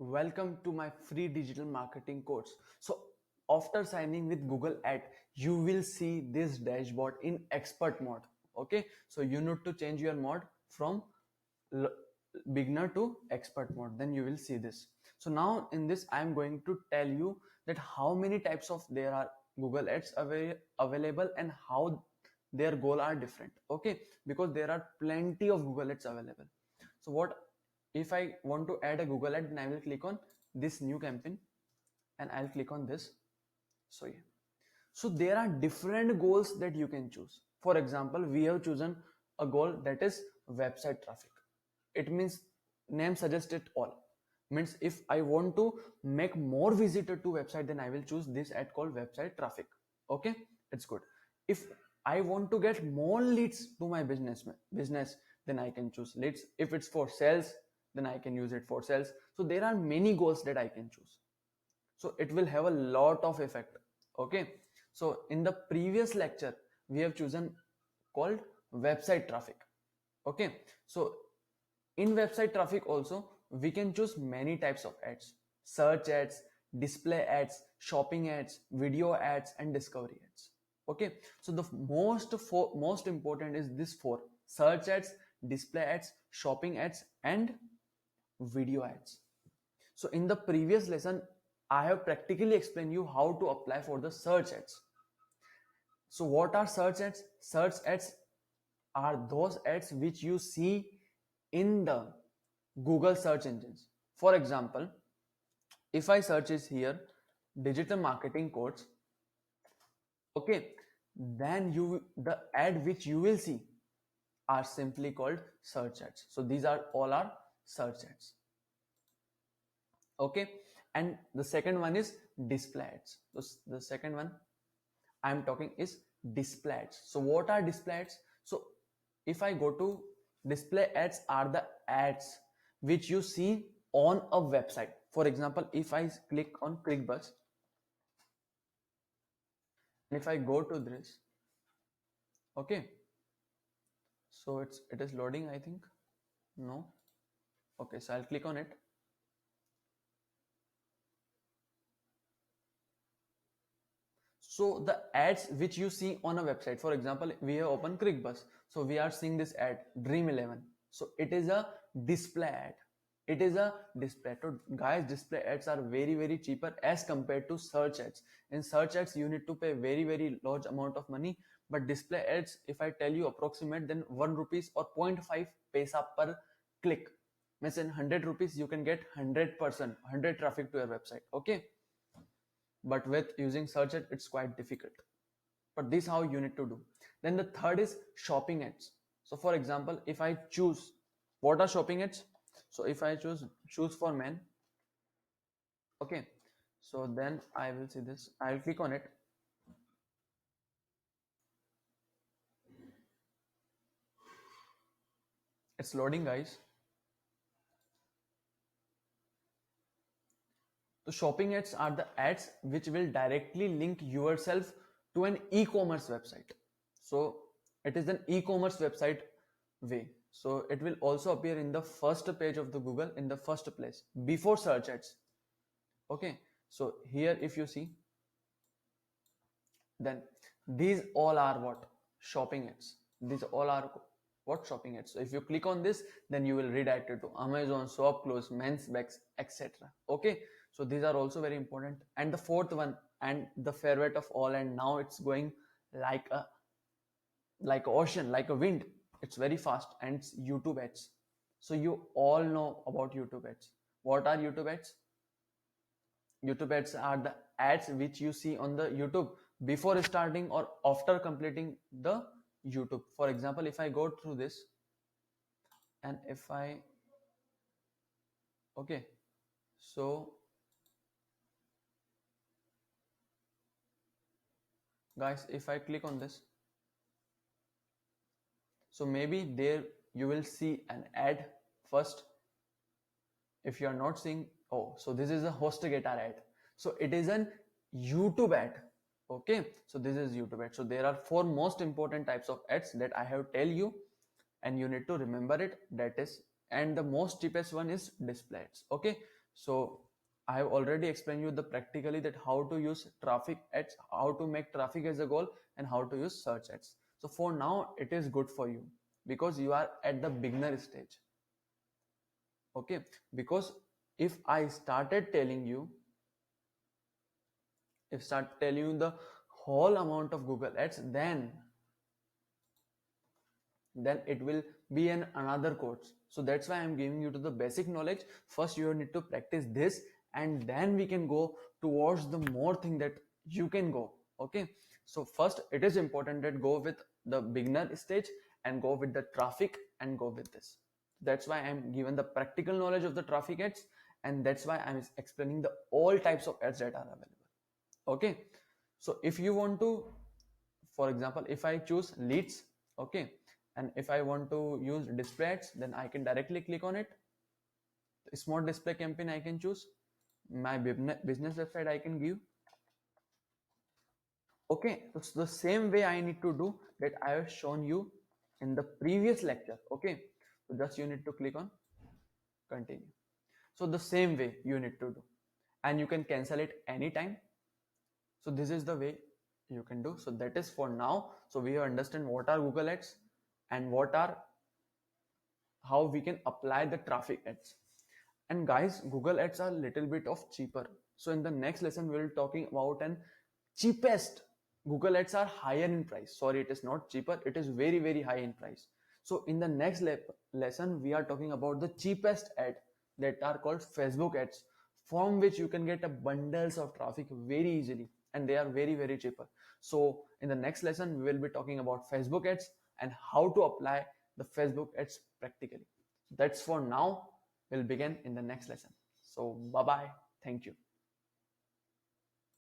Welcome to my free digital marketing course. So after signing with Google Ad, you will see this dashboard in expert mode. Okay, so you need to change your mode from beginner to expert mode, then you will see this. So now in this I am going to tell you that how many types of there are Google Ads available and how their goal are different. Okay, because there are plenty of Google Ads available. So what if I want to add a Google ad, then I will click on this new campaign and I'll click on this. So yeah, so there are different goals that you can choose. For example, we have chosen a goal that is website traffic. It means name suggests it all. Means if I want to make more visitor to website, then I will choose this ad called website traffic. Okay, it's good. If I want to get more leads to my business, then I can choose leads. If it's for sales, then I can use it for sales. So there are many goals that I can choose. So it will have a lot of effect. Okay, so in the previous lecture we have chosen called website traffic. Okay, so in website traffic also we can choose many types of ads: search ads, display ads, shopping ads, video ads, and discovery ads. Okay, so the most important is this four: search ads, display ads, shopping ads, and video ads. So in the previous lesson, I have practically explained you how to apply for the search ads. So what are search ads? Search ads are those ads which you see in the Google search engines. For example, if I search is here digital marketing course, okay, then the ad which you will see are simply called search ads. So these are all our search ads. Okay, and the second one is display ads. So the second one I'm talking is display ads. So what are display ads? So if I go to display ads are the ads which you see on a website. For example, if I click on ClickBus, and if I go to this, okay, so it is loading, I think. No. Okay, so I'll click on it. So the ads which you see on a website, for example, we have opened ClickBus. So we are seeing this ad, Dream 11. So it is a display ad. It is a display. So guys, display ads are very, very cheaper as compared to search ads. In search ads, you need to pay very, very large amount of money. But display ads, if I tell you approximate, then 1 rupees or 0.5 paisa per click. Means in 100 rupees, you can get 100%, 100 traffic to your website. Okay, but with using search ad it's quite difficult. But this how you need to do. Then the third is shopping ads. So for example, if I choose, what are shopping ads? So if I choose shoes for men, okay, so then I will see this, I will click on it. It's loading, guys. So shopping ads are the ads which will directly link yourself to an e-commerce website. So it is an e-commerce website way. So it will also appear in the first page of the Google in the first place before search ads. Okay. So here if you see, then these all are what? Shopping ads. These all are what? Shopping ads. So if you click on this, then you will redirect it to Amazon, shop clothes, men's bags, etc. Okay, so these are also very important. And the fourth one, and the favorite of all, and now it's going like a ocean, like a wind. It's very fast, and it's YouTube ads. So you all know about YouTube ads. What are YouTube ads? YouTube ads are the ads which you see on the YouTube before starting or after completing the YouTube. For example, if I go through this and if I, okay, so guys, if I click on this, so maybe there you will see an ad first. If you are not seeing, oh, so this is a HostGator ad. So it is an YouTube ad. Okay, so this is YouTube ad. So there are four most important types of ads that I have tell you, and you need to remember it. That is, and the most cheapest one is display ads. Okay, So I have already explained you the practically that how to use traffic ads, how to make traffic as a goal, and how to use search ads. So for now it is good for you because you are at the beginner stage. Okay, because if I started telling you, if start telling you the whole amount of Google ads, then it will be an another course. So that's why I'm giving you to the basic knowledge. First you need to practice this, and then we can go towards the more thing that you can go. Okay, so first it is important that go with the beginner stage and go with the traffic and go with this. That's why I'm given the practical knowledge of the traffic ads, and that's why I'm explaining the all types of ads that are available. Okay, so if you want to, for example, if I choose leads, okay, and if I want to use display ads, then I can directly click on it. Smart display campaign I can choose. My business website I can give. Okay, so it's the same way I need to do that I have shown you in the previous lecture. Okay, so just you need to click on continue. So the same way you need to do, and you can cancel it anytime. So this is the way you can do. So that is for now. So we have understand what are Google ads and what are, how we can apply the traffic ads. And guys, Google ads are little bit of cheaper. So in the next lesson we will talking about an cheapest. Google ads are higher in price. Sorry, it is not cheaper, it is very very high in price. So in the next lesson we are talking about the cheapest ad, that are called Facebook ads, from which you can get a bundles of traffic very easily, and they are very very cheaper. So in the next lesson we will be talking about Facebook ads and how to apply the Facebook ads practically. That's for now. We'll begin in the next lesson. So bye bye. Thank you.